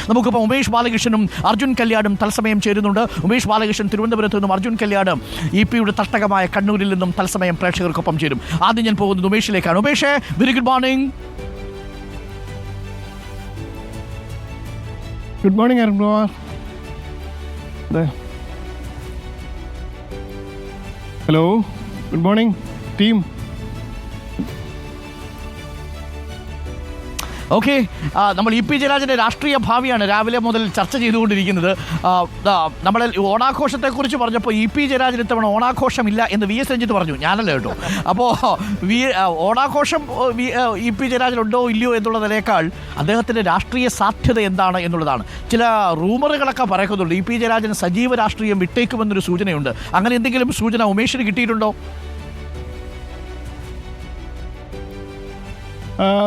നമുക്കിപ്പോൾ ഉമേഷ് ബാലകൃഷ്ണനും അർജുൻ കല്യാടും തത്സമയം ചേരുന്നുണ്ട്. ഉമേഷ് ബാലകൃഷ്ണൻ തിരുവനന്തപുരത്ത് നിന്നും, അർജുൻ കല്യാട് EP-യുടെ തട്ടകമായ കണ്ണൂരിൽ നിന്നും തത്സമയം പ്രേക്ഷകർക്കൊപ്പം ചേരും. ആദ്യം ഞാൻ പോകുന്നത് ഉമേഷിലേക്കാണ്. ഉമേഷേ, very good morning. Good morning Arunkumar. Hello, good morning team. Okay, നമ്മൾ EP ജയരാജൻ്റെ രാഷ്ട്രീയ ഭാവിയാണ് രാവിലെ മുതൽ ചർച്ച ചെയ്തുകൊണ്ടിരിക്കുന്നത്. നമ്മൾ ഓണാഘോഷത്തെക്കുറിച്ച് പറഞ്ഞപ്പോൾ EP ജയരാജൻ ഇത്തവണ ഓണാഘോഷമില്ല എന്ന് VS രഞ്ജിത്ത് പറഞ്ഞു, ഞാനല്ല കേട്ടോ. അപ്പോൾ ഓണാഘോഷം EP ജയരാജനുണ്ടോ ഇല്ലയോ എന്നുള്ളതിനേക്കാൾ അദ്ദേഹത്തിൻ്റെ രാഷ്ട്രീയ സാധ്യത എന്താണ് എന്നുള്ളതാണ്. ചില റൂമറുകളൊക്കെ പറയുന്നുണ്ട് EP ജയരാജൻ സജീവ രാഷ്ട്രീയം വിട്ടേക്കുമെന്നൊരു സൂചനയുണ്ട്. അങ്ങനെ എന്തെങ്കിലും സൂചന ഉമേഷിന് കിട്ടിയിട്ടുണ്ടോ?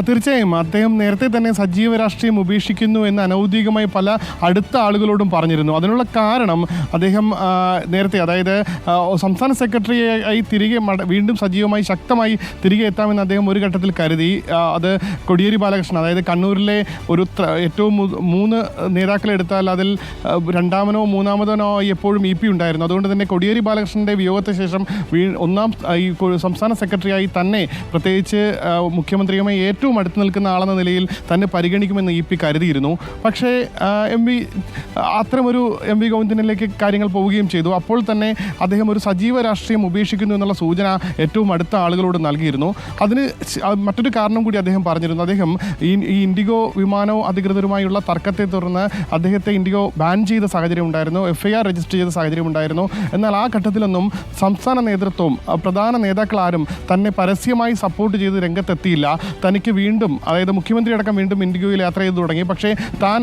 തീർച്ചയായും അദ്ദേഹം നേരത്തെ തന്നെ സജീവ രാഷ്ട്രീയം ഉപേക്ഷിക്കുന്നു എന്ന് അനൗദ്യോഗികമായി പല അടുത്ത ആളുകളോടും പറഞ്ഞിരുന്നു. അതിനുള്ള കാരണം അദ്ദേഹം നേരത്തെ, അതായത് സംസ്ഥാന സെക്രട്ടറിയായി തിരികെ വീണ്ടും സജീവമായി ശക്തമായി തിരികെ എത്താമെന്ന് അദ്ദേഹം ഒരു ഘട്ടത്തിൽ കരുതി. അത് കോടിയേരി ബാലകൃഷ്ണൻ, അതായത് കണ്ണൂരിലെ ഒരു ഏറ്റവും 3 നേതാക്കളെ എടുത്താൽ അതിൽ രണ്ടാമനോ മൂന്നാമതനോ എപ്പോഴും EP ഉണ്ടായിരുന്നു. അതുകൊണ്ട് തന്നെ കോടിയേരി ബാലകൃഷ്ണൻ്റെ വിയോഗത്തിന് ശേഷം ഈ സംസ്ഥാന സെക്രട്ടറിയായി തന്നെ, പ്രത്യേകിച്ച് മുഖ്യമന്ത്രിയുമായി ഏറ്റവും അടുത്ത് നിൽക്കുന്ന ആളെന്ന നിലയിൽ തന്നെ പരിഗണിക്കുമെന്ന് EP കരുതിയിരുന്നു. പക്ഷേ അത്തരമൊരു MV ഗോവിന്ദനിലേക്ക് കാര്യങ്ങൾ പോവുകയും ചെയ്തു. അപ്പോൾ തന്നെ അദ്ദേഹം ഒരു സജീവ രാഷ്ട്രീയം ഉപേക്ഷിക്കുന്നു എന്നുള്ള സൂചന ഏറ്റവും അടുത്ത ആളുകളോട് നൽകിയിരുന്നു. അതിന് മറ്റൊരു കാരണം കൂടി അദ്ദേഹം പറഞ്ഞിരുന്നു. അദ്ദേഹം ഈ ഇൻഡിഗോ വിമാനോ അധികൃതരുമായുള്ള തർക്കത്തെ തുടർന്ന് അദ്ദേഹത്തെ ഇൻഡിഗോ ബാൻ ചെയ്ത സാഹചര്യം ഉണ്ടായിരുന്നു, FIR രജിസ്റ്റർ ചെയ്ത സാഹചര്യം ഉണ്ടായിരുന്നു. എന്നാൽ ആ ഘട്ടത്തിലൊന്നും സംസ്ഥാന നേതൃത്വവും പ്രധാന നേതാക്കളാരും തന്നെ പരസ്യമായി സപ്പോർട്ട് ചെയ്ത് രംഗത്തെത്തിയില്ല. തനിക്ക് വീണ്ടും, അതായത് മുഖ്യമന്ത്രി അടക്കം വീണ്ടും ഇൻഡിഗോയിൽ യാത്ര ചെയ്തു തുടങ്ങി. പക്ഷേ താൻ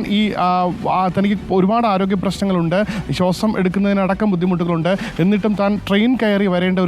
തനിക്ക് ഒരുപാട് ആരോഗ്യ പ്രശ്നങ്ങളുണ്ട്, ശ്വാസം എടുക്കുന്നതിനടക്കം ബുദ്ധിമുട്ടുകളുണ്ട്, എന്നിട്ടും താൻ ട്രെയിൻ കയറി വരേണ്ട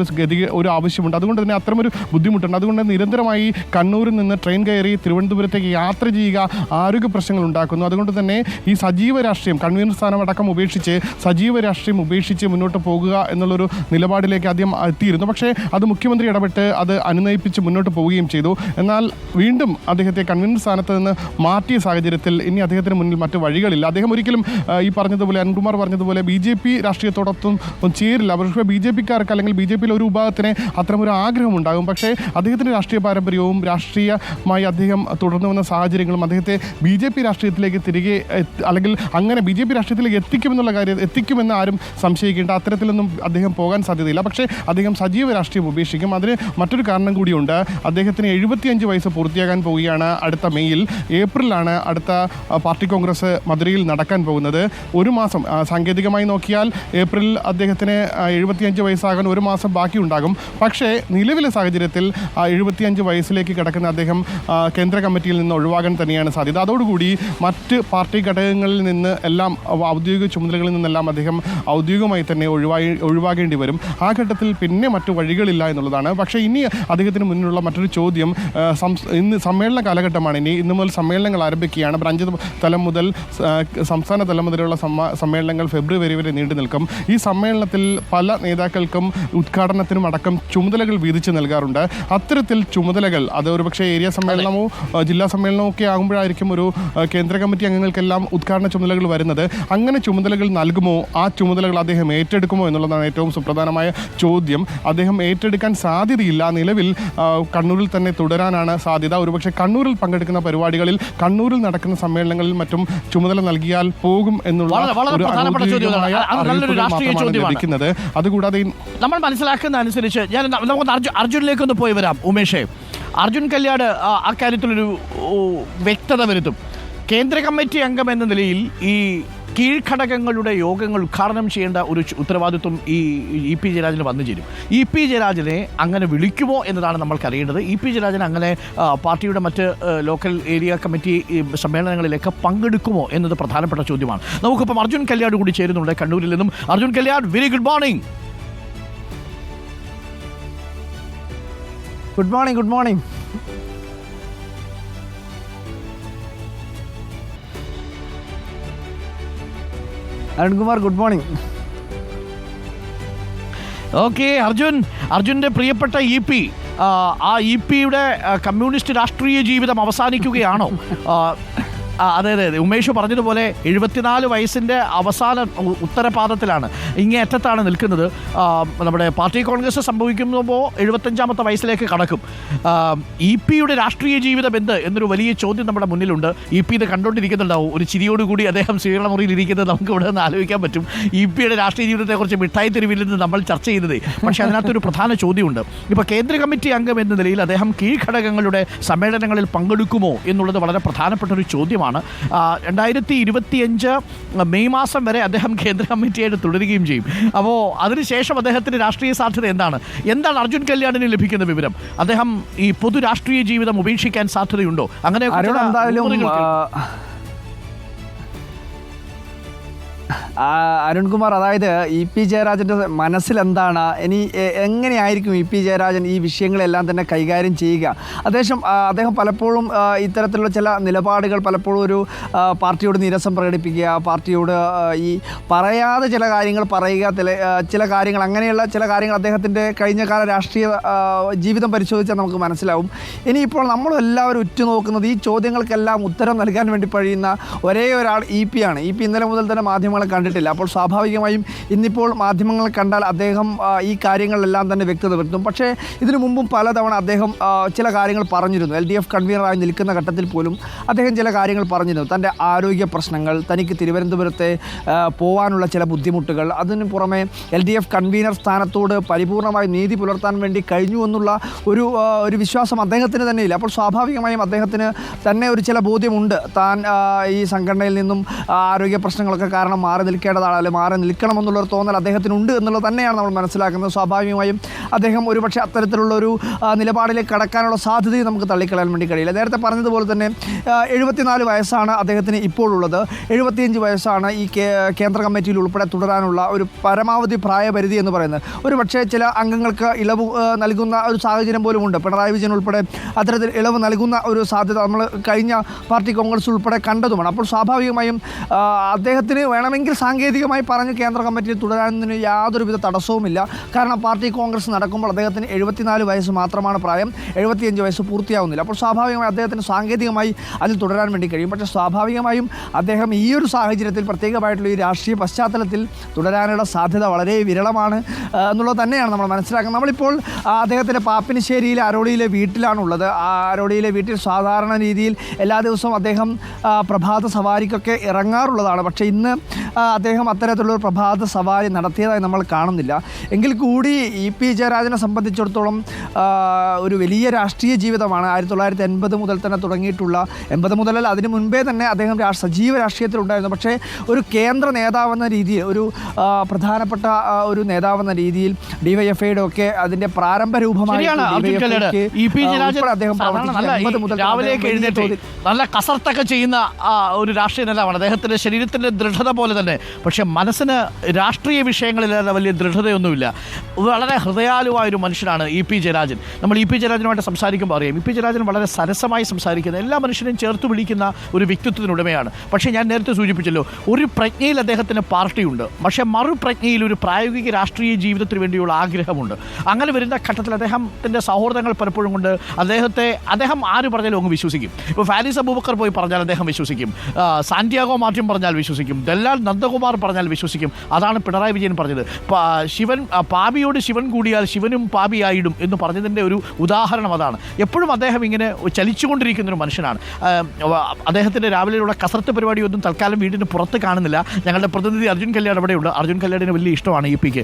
ഒരു ആവശ്യമുണ്ട്. അതുകൊണ്ട് തന്നെ അത്തരമൊരു ബുദ്ധിമുട്ടുണ്ട്. അതുകൊണ്ട് നിരന്തരമായി കണ്ണൂരിൽ നിന്ന് ട്രെയിൻ കയറി തിരുവനന്തപുരത്തേക്ക് യാത്ര ചെയ്യുക ആരോഗ്യ പ്രശ്നങ്ങൾ ഉണ്ടാക്കുന്നു. അതുകൊണ്ട് തന്നെ ഈ സജീവ രാഷ്ട്രീയം, കൺവീനർ സ്ഥാനം അടക്കം ഉപേക്ഷിച്ച് സജീവ രാഷ്ട്രീയം ഉപേക്ഷിച്ച് മുന്നോട്ട് പോകുക എന്നുള്ളൊരു നിലപാടിലേക്ക് ആദ്യം എത്തിയിരുന്നു. പക്ഷേ അത് മുഖ്യമന്ത്രി ഇടപെട്ട് അത് അനുനയിപ്പിച്ച് മുന്നോട്ട് പോവുകയും ചെയ്തു. എന്നാൽ വീണ്ടും അദ്ദേഹത്തെ കൺവീനർ സ്ഥാനത്ത് നിന്ന് മാറ്റിയ സാഹചര്യത്തിൽ ഇനി അദ്ദേഹത്തിന് മുന്നിൽ മറ്റു വഴികളില്ല. അദ്ദേഹം ഒരിക്കലും ഈ പറഞ്ഞതുപോലെ, അരുൺകുമാർ പറഞ്ഞതുപോലെ BJP രാഷ്ട്രീയത്തോടൊപ്പം ചേരില്ല. പക്ഷേ BJP-ക്കാർക്ക് അല്ലെങ്കിൽ BJP-യിലെ ഒരു വിഭാഗത്തിന് അത്തരമൊരു ആഗ്രഹമുണ്ടാകും. പക്ഷേ അദ്ദേഹത്തിൻ്റെ രാഷ്ട്രീയ പാരമ്പര്യവും രാഷ്ട്രീയമായി അദ്ദേഹം തുടർന്നു വന്ന സാഹചര്യങ്ങളും അദ്ദേഹത്തെ BJP രാഷ്ട്രീയത്തിലേക്ക് തിരികെ, അല്ലെങ്കിൽ അങ്ങനെ BJP രാഷ്ട്രീയത്തിലേക്ക് എത്തിക്കുമെന്ന് ആരും സംശയിക്കേണ്ട. അത്തരത്തിലൊന്നും അദ്ദേഹം പോകാൻ സാധ്യതയില്ല. പക്ഷേ അദ്ദേഹം സജീവ രാഷ്ട്രീയം ഉപേക്ഷിക്കും. അതിന് മറ്റൊരു കാരണം കൂടിയുണ്ട്. അദ്ദേഹത്തിന് 75 വയസ്സ് പൂർത്തിയാകാൻ പോവുകയാണ് അടുത്ത മെയ്യിൽ. ഏപ്രിലാണ് അടുത്ത പാർട്ടി കോൺഗ്രസ് മധുരയിൽ നടക്കാൻ പോകുന്നത്. ഒരു മാസം, സാങ്കേതികമായി നോക്കിയാൽ ഏപ്രിലിൽ അദ്ദേഹത്തിന് 75 വയസ്സാകാൻ ഒരു മാസം ബാക്കിയുണ്ടാകും. പക്ഷേ നിലവിലെ സാഹചര്യത്തിൽ 75 വയസ്സിലേക്ക് കിടക്കുന്ന അദ്ദേഹം കേന്ദ്ര കമ്മിറ്റിയിൽ നിന്ന് ഒഴിവാകാൻ തന്നെയാണ് സാധ്യത. അതോടുകൂടി മറ്റ് പാർട്ടി ഘടകങ്ങളിൽ നിന്ന് എല്ലാം, ഔദ്യോഗിക ചുമതലകളിൽ നിന്നെല്ലാം അദ്ദേഹം ഔദ്യോഗികമായി തന്നെ ഒഴിവാകേണ്ടി വരും. ആ ഘട്ടത്തിൽ പിന്നെ മറ്റു വഴികളില്ല എന്നുള്ളതാണ്. പക്ഷേ ഇനി അദ്ദേഹത്തിന് മുന്നിലുള്ള മറ്റൊരു ചോദ്യം, ഇന്ന് സമ്മേളന കാലഘട്ടമാണ്. ഇന്ന് മുതൽ സമ്മേളനങ്ങൾ ആരംഭിക്കുകയാണ്. ബ്രാഞ്ച് തലം മുതൽ സംസ്ഥാന തലം മുതലുള്ള സമ്മേളനങ്ങൾ ഫെബ്രുവരി വരെ നീണ്ടു നിൽക്കും. ഈ സമ്മേളനത്തിൽ പല നേതാക്കൾക്കും ഉദ്ഘാടനത്തിനും അടക്കം ചുമതലകൾ വീതിച്ച് നൽകാറുണ്ട്. അത്തരത്തിൽ ചുമതലകൾ, അത് ഒരുപക്ഷെ ഏരിയ സമ്മേളനമോ ജില്ലാ സമ്മേളനമോ ഒക്കെ ആകുമ്പോഴായിരിക്കും ഒരു കേന്ദ്ര കമ്മിറ്റി അംഗങ്ങൾക്കെല്ലാം ഉദ്ഘാടന ചുമതലകൾ വരുന്നത്. അങ്ങനെ ചുമതലകൾ നൽകുമോ, ആ ചുമതലകൾ അദ്ദേഹം ഏറ്റെടുക്കുമോ എന്നുള്ളതാണ് ഏറ്റവും സുപ്രധാനമായ ചോദ്യം. അദ്ദേഹം ഏറ്റെടുക്കാൻ സാധ്യതയില്ല. നിലവിൽ കണ്ണൂരിൽ തന്നെ തുടരാനാണ് സാധ്യത. ഒരുപക്ഷെ കണ്ണൂരിൽ പങ്കെടുക്കുന്ന പരിപാടികളിൽ, കണ്ണൂരിൽ നടക്കുന്ന സമ്മേളനങ്ങളിൽ മറ്റും ചുമതല നൽകിയാൽ പോകും എന്നുള്ള ഒരു ലഭിക്കുന്നത്. അതുകൂടാതെ നമ്മൾ മനസ്സിലാക്കുന്ന അനുസരിച്ച് നമുക്ക് അർജുനിലേക്കൊന്ന് പോയി വരാം. ഉമേഷേ, അർജുൻ കല്യാട് അക്കാര്യത്തിലൊരു വ്യക്തത വരുത്തും. കേന്ദ്ര കമ്മിറ്റി അംഗം എന്ന നിലയിൽ ഈ കീഴ്ഘടകങ്ങളുടെ യോഗങ്ങൾ ഉദ്ഘാടനം ചെയ്യേണ്ട ഒരു ഉത്തരവാദിത്വം ഈ EP ജയരാജന് വന്നു ചേരും. EP ജയരാജനെ അങ്ങനെ വിളിക്കുമോ എന്നതാണ് നമ്മൾക്കറിയേണ്ടത്. EP ജയരാജൻ അങ്ങനെ പാർട്ടിയുടെ മറ്റ് ലോക്കൽ ഏരിയ കമ്മിറ്റി സമ്മേളനങ്ങളിലേക്ക് പങ്കെടുക്കുമോ എന്നത് പ്രധാനപ്പെട്ട ചോദ്യമാണ്. നമുക്കിപ്പം അർജുൻ കല്യാട് കൂടി ചേരുന്നുണ്ട് കണ്ണൂരിൽ നിന്നും. Arjun Kalliad, very good morning. Good morning. Good morning. Arunkumar, good morning. Okay, അർജുൻ്റെ പ്രിയപ്പെട്ട EP, ആ EP-യുടെ കമ്മ്യൂണിസ്റ്റ് രാഷ്ട്രീയ ജീവിതം അവസാനിക്കുകയാണോ? അതെ അതെ അതെ, ഉമേഷ് പറഞ്ഞതുപോലെ 74 വയസ്സിൻ്റെ അവസാന ഉത്തരപാദത്തിലാണ്, ഇങ്ങേ അറ്റത്താണ് നിൽക്കുന്നത്. നമ്മുടെ പാർട്ടി കോൺഗ്രസ് സംഭവിക്കുമ്പോൾ 75ാമത്തെ വയസ്സിലേക്ക് കടക്കും. EP-യുടെ രാഷ്ട്രീയ ജീവിതം എന്ത് എന്നൊരു വലിയ ചോദ്യം നമ്മുടെ മുന്നിലുണ്ട്. EP ഇത് കണ്ടുകൊണ്ടിരിക്കുന്നുണ്ടാവും. ഒരു ചിരിയോടുകൂടി അദ്ദേഹം സ്വീകരണമുറിയിൽ ഇരിക്കുന്നത് നമുക്ക് ഇവിടെ നിന്ന് ആലോചിക്കാൻ പറ്റും. EP-യുടെ രാഷ്ട്രീയ ജീവിതത്തെക്കുറിച്ച് മിഠായി തെരുവിൽ നിന്ന് നമ്മൾ ചർച്ച ചെയ്തത്. പക്ഷേ അതിനകത്തൊരു പ്രധാന ചോദ്യമുണ്ട്. ഇപ്പോൾ കേന്ദ്ര കമ്മിറ്റി അംഗം എന്ന നിലയിൽ അദ്ദേഹം കീഴ്ഘടകങ്ങളുടെ സമ്മേളനങ്ങളിൽ പങ്കെടുക്കുമോ എന്നുള്ളത് വളരെ പ്രധാനപ്പെട്ട ഒരു ചോദ്യമാണ്. 2025 മെയ് മാസം വരെ അദ്ദേഹം കേന്ദ്ര കമ്മിറ്റിയായിട്ട് തുടരുകയും ചെയ്യും. അപ്പോൾ അതിനുശേഷം അദ്ദേഹത്തിന് രാഷ്ട്രീയ സാധ്യത എന്താണ് അർജുൻ കല്യാണിന് ലഭിക്കുന്ന വിവരം? അദ്ദേഹം ഈ പൊതു രാഷ്ട്രീയ ജീവിതം ഉപേക്ഷിക്കാൻ സാധ്യതയുണ്ടോ? അങ്ങനെ അരുൺകുമാർ, അതായത് EP ജയരാജൻ്റെ മനസ്സിലെന്താണ്, ഇനി എങ്ങനെയായിരിക്കും EP ജയരാജൻ ഈ വിഷയങ്ങളെല്ലാം തന്നെ കൈകാര്യം ചെയ്യുക? അദ്ദേഹം പലപ്പോഴും ഇത്തരത്തിലുള്ള ചില നിലപാടുകൾ പലപ്പോഴും ഒരു പാർട്ടിയോട് നിരസം പ്രകടിപ്പിക്കുക, പാർട്ടിയോട് ഈ പറയാതെ ചില കാര്യങ്ങൾ പറയുക, ചില കാര്യങ്ങൾ, അങ്ങനെയുള്ള ചില കാര്യങ്ങൾ അദ്ദേഹത്തിൻ്റെ കഴിഞ്ഞകാല രാഷ്ട്രീയ ജീവിതം പരിശോധിച്ചാൽ നമുക്ക് മനസ്സിലാവും. ഇനിയിപ്പോൾ നമ്മളെല്ലാവരും ഉറ്റുനോക്കുന്നത് ഈ ചോദ്യങ്ങൾക്കെല്ലാം ഉത്തരം നൽകാൻ വേണ്ടി കഴിയുന്ന ഒരേ ഒരാൾ EP ആണ്. EP ഇന്നലെ മുതൽ തന്നെ മാധ്യമങ്ങളെ കണ്ടിട്ടില്ല. അപ്പോൾ സ്വാഭാവികമായും ഇന്നിപ്പോൾ മാധ്യമങ്ങൾ കണ്ടാൽ അദ്ദേഹം ഈ കാര്യങ്ങളിലെല്ലാം തന്നെ വ്യക്തത വരുത്തും. പക്ഷേ ഇതിനു മുമ്പും പലതവണ അദ്ദേഹം ചില കാര്യങ്ങൾ പറഞ്ഞിരുന്നു. LDF കൺവീനറായി നിൽക്കുന്ന ഘട്ടത്തിൽ പോലും അദ്ദേഹം ചില കാര്യങ്ങൾ പറഞ്ഞിരുന്നു. തൻ്റെ ആരോഗ്യ പ്രശ്നങ്ങൾ, തനിക്ക് തിരുവനന്തപുരത്തെ പോകാനുള്ള ചില ബുദ്ധിമുട്ടുകൾ, അതിനു പുറമെ LDF കൺവീനർ സ്ഥാനത്തോട് പരിപൂർണമായി നീതി പുലർത്താൻ വേണ്ടി കഴിഞ്ഞു എന്നുള്ള ഒരു വിശ്വാസം അദ്ദേഹത്തിന് തന്നെ ഇല്ല. അപ്പോൾ സ്വാഭാവികമായും അദ്ദേഹത്തിന് തന്നെ ഒരു ചില ബോധ്യമുണ്ട്. താൻ ഈ സംഘടനയിൽ നിന്നും ആരോഗ്യ പ്രശ്നങ്ങളൊക്കെ കാരണം മാറി നിൽക്കേണ്ടതാണ്, അല്ലെങ്കിൽ മാറി നിൽക്കണമെന്നുള്ളൊരു തോന്നൽ അദ്ദേഹത്തിനുണ്ട് എന്നുള്ളത് തന്നെയാണ് നമ്മൾ മനസ്സിലാക്കുന്നത്. സ്വാഭാവികമായും അദ്ദേഹം ഒരുപക്ഷെ അത്തരത്തിലുള്ളൊരു നിലപാടിലേക്ക് കടക്കാനുള്ള സാധ്യതയും നമുക്ക് തള്ളിക്കളയാൻ വേണ്ടി കഴിയില്ല. നേരത്തെ പറഞ്ഞതുപോലെ തന്നെ 74 വയസ്സാണ് അദ്ദേഹത്തിന് ഇപ്പോഴുള്ളത്. 75 വയസ്സാണ് ഈ കേന്ദ്ര കമ്മിറ്റിയിൽ ഉൾപ്പെടെ തുടരാനുള്ള ഒരു പരമാവധി പ്രായപരിധി എന്ന് പറയുന്നത്. ഒരുപക്ഷെ ചില അംഗങ്ങൾക്ക് ഇളവ് നൽകുന്ന ഒരു സാഹചര്യം പോലും ഉണ്ട്. പിണറായി വിജയൻ ഉൾപ്പെടെ അത്തരത്തിൽ ഇളവ് നൽകുന്ന ഒരു സാധ്യത നമ്മൾ കഴിഞ്ഞ പാർട്ടി കോൺഗ്രസ് ഉൾപ്പെടെ കണ്ടതുമാണ്. അപ്പോൾ സ്വാഭാവികമായും അദ്ദേഹത്തിന് വേണമെങ്കിൽ സാങ്കേതികമായി പറഞ്ഞ് കേന്ദ്ര കമ്മിറ്റിയിൽ തുടരാനതിന് യാതൊരുവിധ തടസ്സവുമില്ല. കാരണം പാർട്ടി കോൺഗ്രസ് നടക്കുമ്പോൾ അദ്ദേഹത്തിന് 74 വയസ്സ് മാത്രമാണ് പ്രായം, 75 വയസ്സ് പൂർത്തിയാവുന്നില്ല. അപ്പോൾ സ്വാഭാവികമായി അദ്ദേഹത്തിന് സാങ്കേതികമായി അതിൽ തുടരാൻ വേണ്ടി കഴിയും. പക്ഷേ സ്വാഭാവികമായും അദ്ദേഹം ഈ ഒരു സാഹചര്യത്തിൽ പ്രത്യേകമായിട്ടുള്ള ഈ രാഷ്ട്രീയ പശ്ചാത്തലത്തിൽ തുടരാനുള്ള സാധ്യത വളരെ വിരളമാണ് എന്നുള്ളത് തന്നെയാണ് നമ്മൾ മനസ്സിലാക്കുന്നത്. നമ്മളിപ്പോൾ അദ്ദേഹത്തിൻ്റെ പാപ്പിനിശ്ശേരിയിലെ അരോളിയിലെ വീട്ടിലാണുള്ളത്. ആ അരോളിയിലെ വീട്ടിൽ സാധാരണ രീതിയിൽ എല്ലാ ദിവസവും അദ്ദേഹം പ്രഭാത സവാരിക്കൊക്കെ ഇറങ്ങാറുള്ളതാണ്. പക്ഷേ ഇന്ന് അദ്ദേഹം അത്തരത്തിലുള്ളൊരു പ്രഭാത സവാരി നടത്തിയതായി നമ്മൾ കാണുന്നില്ല. എങ്കിൽ കൂടി EP ജയരാജനെ സംബന്ധിച്ചിടത്തോളം ഒരു വലിയ രാഷ്ട്രീയ ജീവിതമാണ് 1980 മുതൽ തന്നെ തുടങ്ങിയിട്ടുള്ള, 80 മുതലല്ല അതിന് മുൻപേ തന്നെ അദ്ദേഹം സജീവ രാഷ്ട്രീയത്തിലുണ്ടായിരുന്നു. പക്ഷേ ഒരു കേന്ദ്ര നേതാവെന്ന രീതിയിൽ, ഒരു പ്രധാനപ്പെട്ട ഒരു നേതാവെന്ന രീതിയിൽ DYFIയുടെ ഒക്കെ അതിൻ്റെ പ്രാരംഭ രൂപമായി അദ്ദേഹം നല്ല കസർത്തൊക്കെ ചെയ്യുന്ന ഒരു രാഷ്ട്രീയ നേതാവാണ്. അദ്ദേഹത്തിൻ്റെ ശരീരത്തിൻ്റെ ദൃഢത പോലെ തന്നെ, പക്ഷെ മനസ്സിന് രാഷ്ട്രീയ വിഷയങ്ങളിലേറെ വലിയ ദൃഢതയൊന്നുമില്ല. വളരെ ഹൃദയാലുവായൊരു മനുഷ്യനാണ് EP ജയരാജൻ. നമ്മൾ EP ജയരാജനുമായിട്ട് സംസാരിക്കുമ്പോൾ അറിയാം, EP ജയരാജൻ വളരെ സരസമായി സംസാരിക്കുന്ന, എല്ലാ മനുഷ്യനെയും ചേർത്ത് പിടിക്കുന്ന ഒരു വ്യക്തിത്വത്തിനുടമയാണ്. പക്ഷേ ഞാൻ നേരത്തെ സൂചിപ്പിച്ചല്ലോ, ഒരു പ്രജ്ഞയിൽ അദ്ദേഹത്തിന് പാർട്ടിയുണ്ട്, പക്ഷേ മറുപ്രജ്ഞയിൽ ഒരു പ്രായോഗിക രാഷ്ട്രീയ ജീവിതത്തിന് വേണ്ടിയുള്ള ആഗ്രഹമുണ്ട്. അങ്ങനെ വരുന്ന ഘട്ടത്തിൽ അദ്ദേഹത്തിൻ്റെ സൗഹൃദങ്ങൾ പലപ്പോഴും കൊണ്ട് അദ്ദേഹം ആര് പറഞ്ഞാലും അങ്ങ് വിശ്വസിക്കും. ഇപ്പോൾ ഫാരിസ് അബൂബക്കർ പോയി പറഞ്ഞാൽ അദ്ദേഹം വിശ്വസിക്കും, സാന്റിയാഗോ മാർട്ടിൻ പറഞ്ഞാൽ വിശ്വസിക്കും, ദല്ലാൽ നന്ദകുമാർ പറഞ്ഞാൽ വിശ്വസിക്കും. അതാണ് പിണറായി വിജയൻ പറഞ്ഞത്. പാപിയോട് ശിവൻ കൂടിയാൽ ശിവനും പാപിയായിടും എന്ന് പറഞ്ഞതിൻ്റെ ഒരു ഉദാഹരണം അതാണ്. എപ്പോഴും അദ്ദേഹം ഇങ്ങനെ ചലിച്ചുകൊണ്ടിരിക്കുന്നൊരു മനുഷ്യനാണ്. അദ്ദേഹത്തിൻ്റെ രാവിലെയുള്ള കസർത്ത് പരിപാടിയൊന്നും തൽക്കാലം വീടിന് പുറത്ത് കാണുന്നില്ല. ഞങ്ങളുടെ പ്രതിനിധി അർജുൻ കല്യാട് അവിടെയുണ്ട്. അർജുൻ കല്യാടിന് വലിയ ഇഷ്ടമാണ് EP-ക്ക്.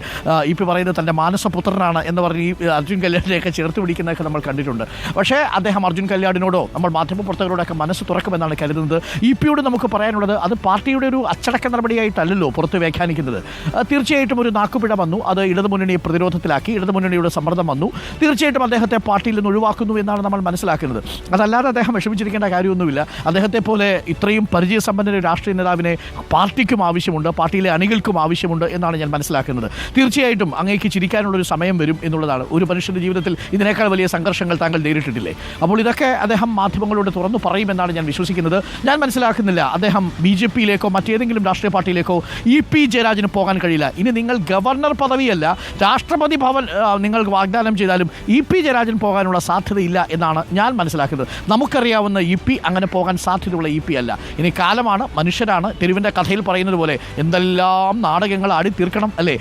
EP പറയുന്നത് തൻ്റെ മാനസപുത്രനാണ് എന്ന് പറഞ്ഞ് ഈ അർജുൻ കല്യാടിനെയൊക്കെ ചേർത്ത് പിടിക്കുന്നതൊക്കെ നമ്മൾ കണ്ടിട്ടുണ്ട്. പക്ഷേ അദ്ദേഹം അർജുൻ കല്യാടിനോടോ നമ്മൾ മാധ്യമപ്രവർത്തകരോടൊക്കെ മനസ്സ് തുറക്കുമെന്നാണ് കരുതുന്നത്. EP-യോട് നമുക്ക് പറയാനുള്ളത്, അത് പാർട്ടിയുടെ ഒരു അച്ചടക്ക നടപടിയായിട്ടല്ലല്ലോ പുറത്ത് വ്യാഖ്യാനിക്കുന്നത്. തീർച്ചയായിട്ടും ഒരു നാക്കുപിഴ വന്നു, അത് ഇടതുമുന്നണിയെ പ്രതിരോധത്തിലാക്കി, ഇടതുമുന്നണിയുടെ സമ്മർദ്ദം വന്നു. തീർച്ചയായിട്ടും അദ്ദേഹത്തെ പാർട്ടിയിൽ നിന്ന് ഒഴിവാക്കുന്നു എന്നാണ് നമ്മൾ മനസ്സിലാക്കുന്നത്. അതല്ലാതെ അദ്ദേഹം വിഷമിച്ചിരിക്കേണ്ട കാര്യമൊന്നുമില്ല. അദ്ദേഹത്തെ പോലെ ഇത്രയും പരിചയസമ്പന്ന രാഷ്ട്രീയ നേതാവിനെ പാർട്ടിക്കും ആവശ്യമുണ്ട്, പാർട്ടിയിലെ അണികൾക്കും ആവശ്യമുണ്ട് എന്നാണ് ഞാൻ മനസ്സിലാക്കുന്നത്. തീർച്ചയായിട്ടും അങ്ങേക്ക് ചിരിക്കാനുള്ളൊരു സമയം വരും എന്നുള്ളതാണ്. ഒരു മനുഷ്യൻ്റെ ജീവിതത്തിൽ ഇതിനേക്കാൾ വലിയ സംഘർഷങ്ങൾ താങ്കൾ നേരിട്ടിട്ടില്ലേ? അപ്പോൾ ഇതൊക്കെ അദ്ദേഹം മാധ്യമങ്ങളോട് തുറന്നു പറയുമെന്നാണ് ഞാൻ വിശ്വസിക്കുന്നത്. ഞാൻ മനസ്സിലാക്കുന്നില്ല അദ്ദേഹം BJP-യിലേക്കോ മറ്റേതെങ്കിലും രാഷ്ട്രീയ പാർട്ടിയിലേക്കോ അർജുനിലേക്കോ ഇ.പി. ജയരാജന് പോകാൻ കഴിയില്ല. ഇനി നിങ്ങൾ ഗവർണർ പദവിയല്ല രാഷ്ട്രപതി ഭവൻ നിങ്ങൾക്ക് വാഗ്ദാനം ചെയ്താലും ഇ.പി. ജയരാജൻ പോകാനുള്ള സാധ്യതയില്ല എന്നാണ് ഞാൻ മനസ്സിലാക്കുന്നത്. നമുക്കറിയാവുന്ന ഇ.പി. അങ്ങനെ പോകാൻ സാധ്യതയുള്ള ഇ.പി. അല്ല. ഇനി കാലമാണ്, മനുഷ്യരാണ്. തെരുവിൻ്റെ കഥയിൽ പറയുന്നത് പോലെ എന്തെല്ലാം നാടകങ്ങൾ ആടി തീർക്കണം അല്ലേ?